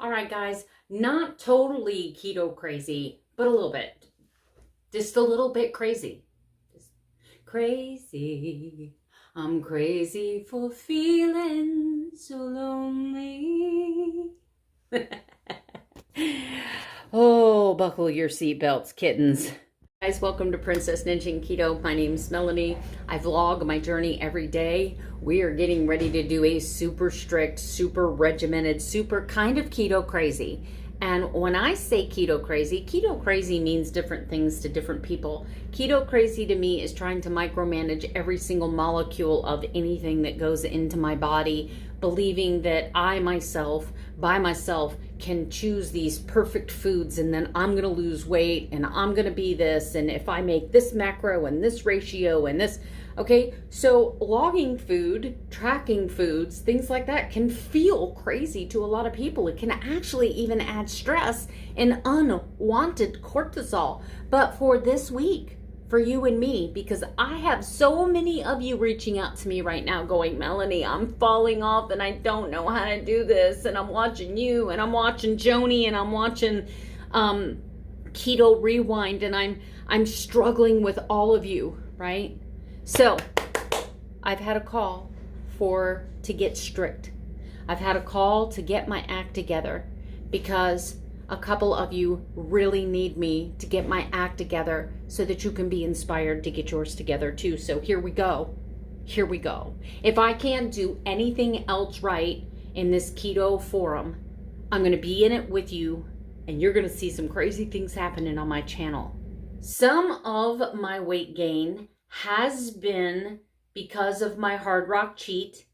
All right, guys, not totally keto crazy, but a little bit. Just a little bit crazy. Just crazy. I'm crazy for feeling so lonely. Oh, buckle your seatbelts, kittens. Guys, welcome to Princess Ninja Keto. My name's Melanie. I vlog my journey every day. We are getting ready to do a super strict, super regimented, super kind of keto crazy. And when I say keto crazy means different things to different people. Keto crazy to me is trying to micromanage every single molecule of anything that goes into my body, believing that I myself, by myself, can choose these perfect foods, and then I'm going to lose weight and I'm going to be this, and if I make this macro and this ratio and this, okay, so logging food, tracking foods, things like that can feel crazy to a lot of people. It can actually even add stress and unwanted cortisol. But for this week, for you and me, because I have so many of you reaching out to me right now going, Melanie, I'm falling off and I don't know how to do this, and I'm watching you and I'm watching Joni and I'm watching Keto Rewind, and I'm struggling with all of you, right? So I've had a call to get strict. I've had a call to get my act together because a couple of you really need me to get my act together so that you can be inspired to get yours together too. So here we go. Here we go. If I can't do anything else right in this keto forum, I'm going to be in it with you, and you're going to see some crazy things happening on my channel. Some of my weight gain has been because of my Hard Rock cheat.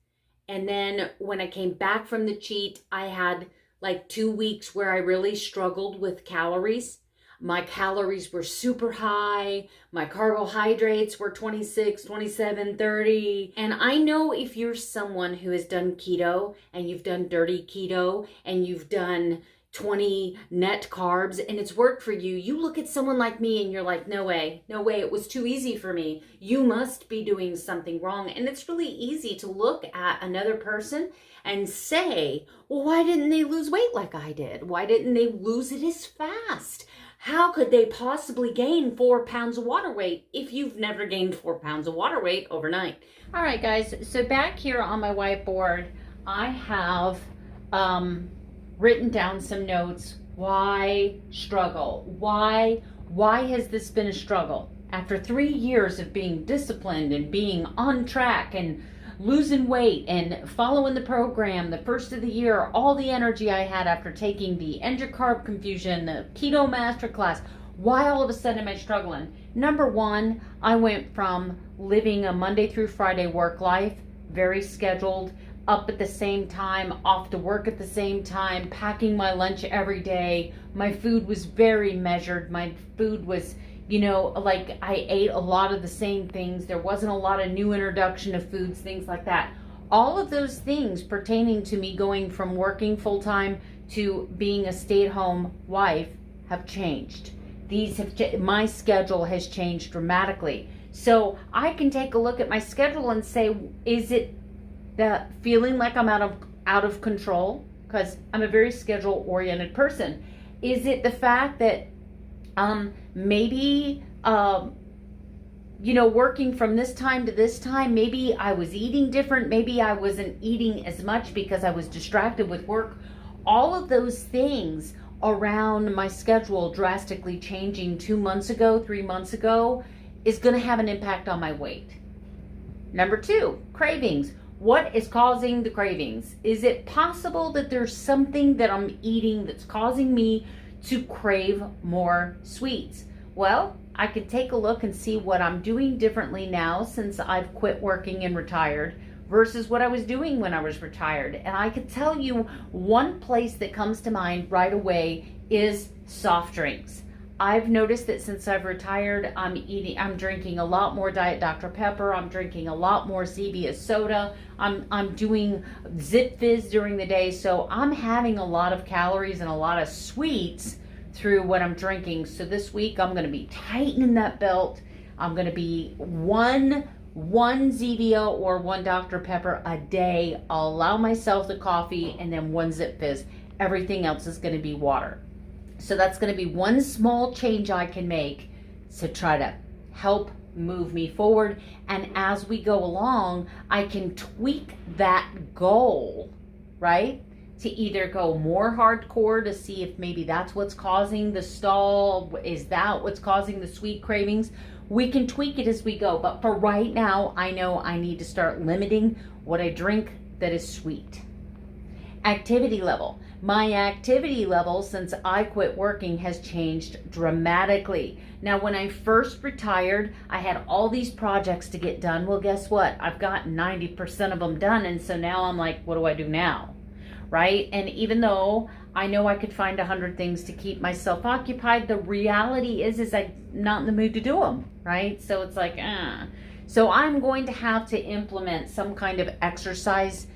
And then when I came back from the cheat, I had like 2 weeks where I really struggled with calories. My calories were super high. My carbohydrates were 26, 27, 30. And I know if you're someone who has done keto and you've done dirty keto and you've done 20 net carbs and it's worked for you, you look at someone like me and you're like, no way, it was too easy for me. You must be doing something wrong. And it's really easy to look at another person and say, well, why didn't they lose weight like I did? Why didn't they lose it as fast? How could they possibly gain 4 pounds of water weight if you've never gained 4 pounds of water weight overnight? All right, guys, so back here on my whiteboard, I have written down some notes. Why struggle? Why has this been a struggle? After 3 years of being disciplined and being on track and losing weight and following the program, the first of the year, all the energy I had after taking the End Your Carb Confusion, the Keto Masterclass, why all of a sudden am I struggling? Number one, I went from living a Monday through Friday work life, very scheduled, up at the same time, off to work at the same time, packing my lunch every day. My food was very measured. My food was, like I ate a lot of the same things. There wasn't a lot of new introduction of foods, things like that. All of those things pertaining to me going from working full-time to being a stay-at-home wife have changed. My schedule has changed dramatically. So I can take a look at my schedule and say, is it the feeling like I'm out of control? Because I'm a very schedule-oriented person. Is it the fact that maybe working from this time to this time, maybe I was eating different, maybe I wasn't eating as much because I was distracted with work? All of those things around my schedule drastically changing 2 months ago, 3 months ago, is going to have an impact on my weight. Number two, cravings. What is causing the cravings? Is it possible that there's something that I'm eating that's causing me to crave more sweets? Well, I could take a look and see what I'm doing differently now since I've quit working and retired versus what I was doing when I was retired. And I could tell you one place that comes to mind right away is soft drinks. I've noticed that since I've retired, I'm drinking a lot more Diet Dr. Pepper. I'm drinking a lot more Zevia soda. I'm doing Zip Fizz during the day. So I'm having a lot of calories and a lot of sweets through what I'm drinking. So this week I'm going to be tightening that belt. I'm going to be one Zevia or one Dr. Pepper a day. I'll allow myself the coffee and then one Zip Fizz. everything else is going to be water. So that's going to be one small change I can make to try to help move me forward. And as we go along, I can tweak that goal, right? To either go more hardcore to see if maybe that's what's causing the stall. Is that what's causing the sweet cravings? We can tweak it as we go. But for right now, I know I need to start limiting what I drink that is sweet. Activity level. My activity level since I quit working has changed dramatically. Now, when I first retired, I had all these projects to get done. Well, guess what? I've got 90% of them done. And so now I'm like, what do I do now? Right? And even though I know I could find 100 things to keep myself occupied, the reality is I'm not in the mood to do them. Right? So it's like, So I'm going to have to implement some kind of exercise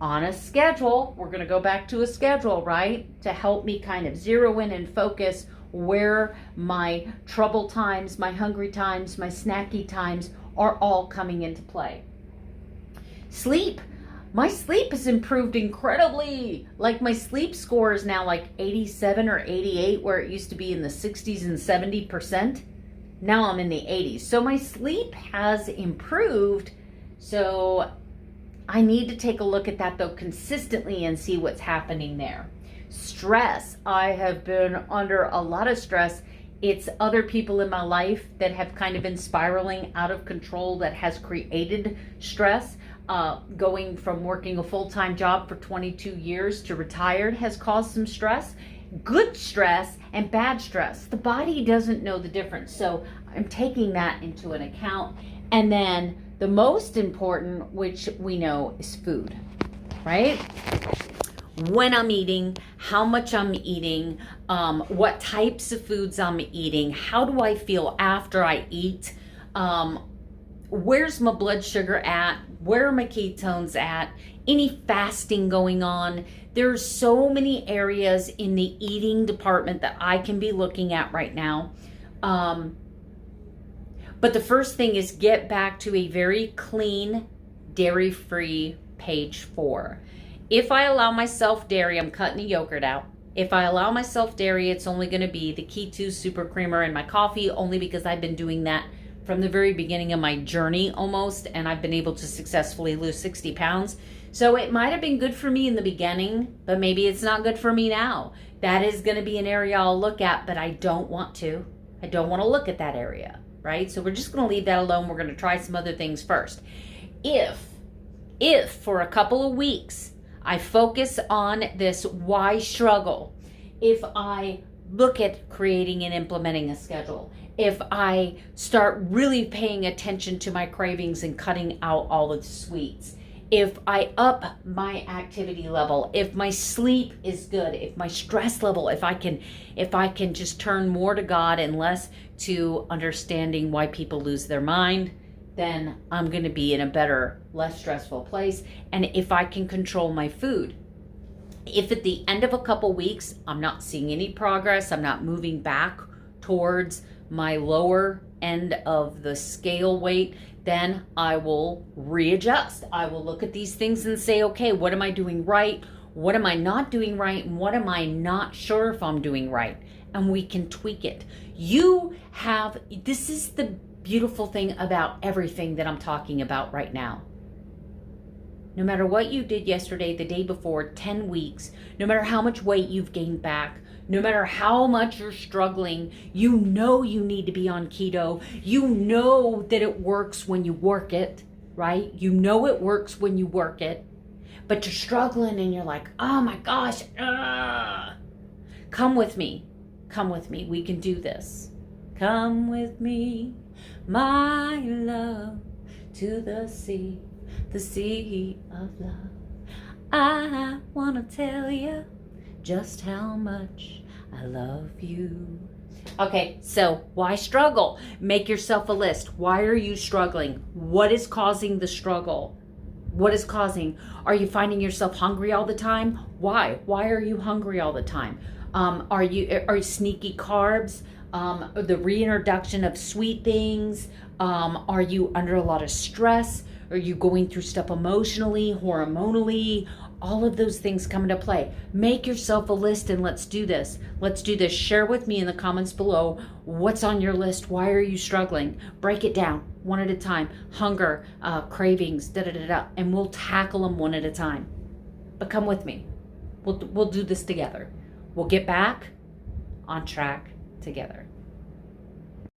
on a schedule. We're going to go back to a schedule, right? To help me kind of zero in and focus where my trouble times, my hungry times, my snacky times are all coming into play. Sleep. My sleep has improved incredibly. Like my sleep score is now like 87 or 88, where it used to be in the 60s and 70%. Now I'm in the 80s. So my sleep has improved. So I need to take a look at that though consistently and see what's happening there. Stress. I have been under a lot of stress. It's other people in my life that have kind of been spiraling out of control that has created stress. Going from working a full-time job for 22 years to retired has caused some stress. Good stress and bad stress. The body doesn't know the difference. So I'm taking that into an account. And then the most important, which we know, is food, right? When I'm eating, how much I'm eating, what types of foods I'm eating, how do I feel after I eat, where's my blood sugar at, where are my ketones at, any fasting going on. There's so many areas in the eating department that I can be looking at right now. But the first thing is get back to a very clean, dairy-free page 4. If I allow myself dairy, I'm cutting the yogurt out. If I allow myself dairy, it's only going to be the Keto Super Creamer in my coffee, only because I've been doing that from the very beginning of my journey almost, and I've been able to successfully lose 60 pounds. So it might have been good for me in the beginning, but maybe it's not good for me now. That is going to be an area I'll look at, but I don't want to. I don't want to look at that area, right? So we're just going to leave that alone. We're going to try some other things first. If for a couple of weeks I focus on this why struggle, if I look at creating and implementing a schedule, if I start really paying attention to my cravings and cutting out all of the sweets, if I up my activity level, if my sleep is good, if my stress level, if I can just turn more to God and less to understanding why people lose their mind, then I'm going to be in a better, less stressful place. And if I can control my food, if at the end of a couple weeks I'm not seeing any progress, I'm not moving back towards my lower end of the scale weight, then I will readjust. I will look at these things and say, okay, what am I doing right? What am I not doing right? And what am I not sure if I'm doing right? And we can tweak it. This is the beautiful thing about everything that I'm talking about right now. No matter what you did yesterday, the day before, 10 weeks, no matter how much weight you've gained back, no matter how much you're struggling, you know you need to be on keto. You know that it works when you work it, right? You know it works when you work it, but you're struggling and you're like, oh my gosh, come with me. Come with me. We can do this. Come with me, my love, to the sea of love. I want to tell you just how much I love you. Okay, so why struggle? Make yourself a list. Why are you struggling? What is causing the struggle? What is causing? Are you finding yourself hungry all the time? Why? Why are you hungry all the time? Are you sneaky carbs? The reintroduction of sweet things? Are you under a lot of stress? Are you going through stuff emotionally, hormonally? All of those things come into play. Make yourself a list and let's do this. Let's do this. Share with me in the comments below what's on your list. Why are you struggling? Break it down one at a time. Hunger, cravings, and we'll tackle them one at a time. But come with me. We'll do this together. We'll get back on track together.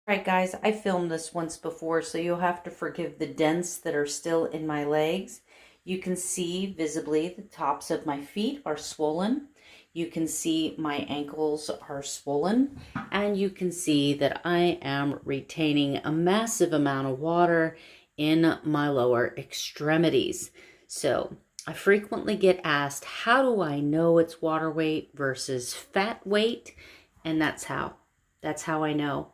All right, guys, I filmed this once before, so you'll have to forgive the dents that are still in my legs. You can see visibly the tops of my feet are swollen. You can see my ankles are swollen, and you can see that I am retaining a massive amount of water in my lower extremities. So I frequently get asked, how do I know it's water weight versus fat weight? And that's how I know.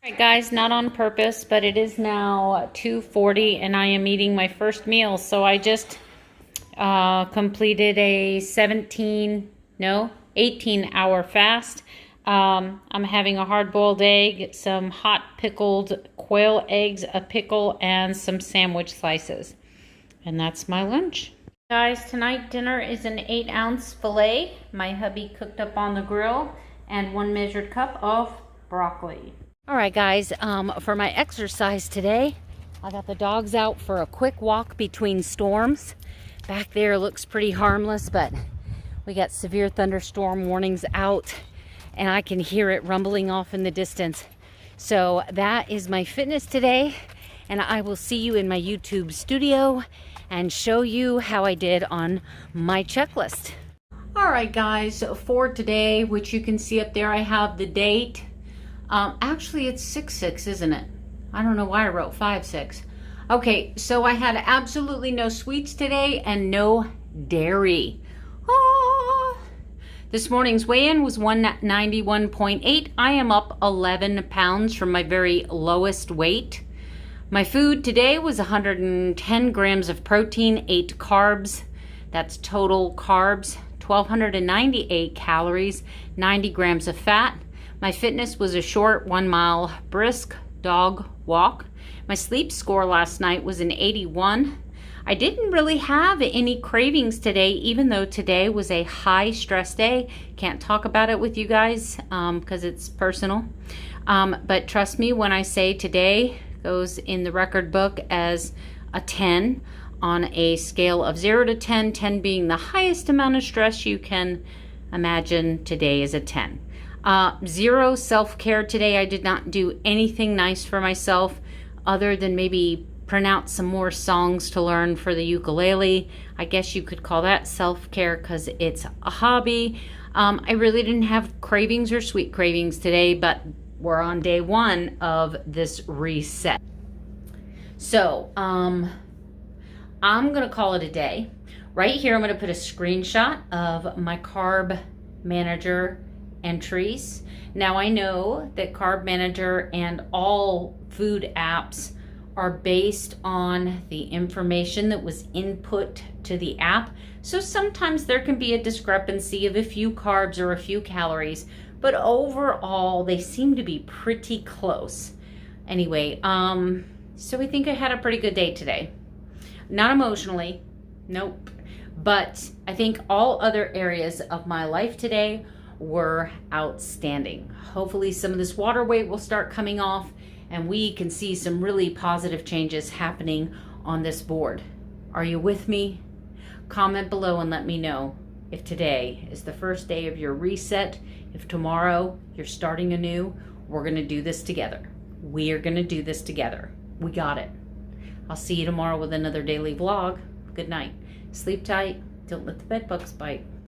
All right, guys, not on purpose, but it is now 2:40 and I am eating my first meal. So I just completed a 18-hour fast. I'm having a hard-boiled egg, some hot pickled quail eggs, a pickle, and some sandwich slices. And that's my lunch. Guys, tonight dinner is an 8-ounce filet my hubby cooked up on the grill and 1 measured cup of broccoli. All right, guys, for my exercise today, I got the dogs out for a quick walk between storms. Back there looks pretty harmless, but we got severe thunderstorm warnings out and I can hear it rumbling off in the distance. So that is my fitness today, and I will see you in my YouTube studio and show you how I did on my checklist. All right, guys, for today, which you can see up there, I have the date. Actually, it's 6/6, isn't it? I don't know why I wrote 5/6. Okay, so I had absolutely no sweets today and no dairy. This morning's weigh-in was 191.8. I am up 11 pounds from my very lowest weight. My food today was 110 grams of protein, 8 carbs. That's total carbs, 1,298 calories, 90 grams of fat. My fitness was a short 1-mile brisk dog walk. My sleep score last night was an 81. I didn't really have any cravings today, even though today was a high stress day. Can't talk about it with you guys because it's personal. But trust me when I say today goes in the record book as a 10 on a scale of 0 to 10, 10 being the highest amount of stress you can imagine. Today is a 10. 0 self-care today. I did not do anything nice for myself other than maybe print out some more songs to learn for the ukulele. I guess you could call that self-care because it's a hobby. I really didn't have cravings or sweet cravings today, but we're on day 1 of this reset. So I'm gonna call it a day. Right here I'm gonna put a screenshot of my Carb Manager entries. Now I know that Carb Manager and all food apps are based on the information that was input to the app. So sometimes there can be a discrepancy of a few carbs or a few calories, but overall they seem to be pretty close. Anyway, so we think I had a pretty good day today. Not emotionally, nope. But I think all other areas of my life today were outstanding. Hopefully some of this water weight will start coming off and we can see some really positive changes happening on this board. Are you with me? Comment below and let me know if today is the first day of your reset. If tomorrow you're starting anew, we're gonna do this together. We are gonna do this together. We got it. I'll see you tomorrow with another daily vlog. Good night. Sleep tight. Don't let the bed bugs bite.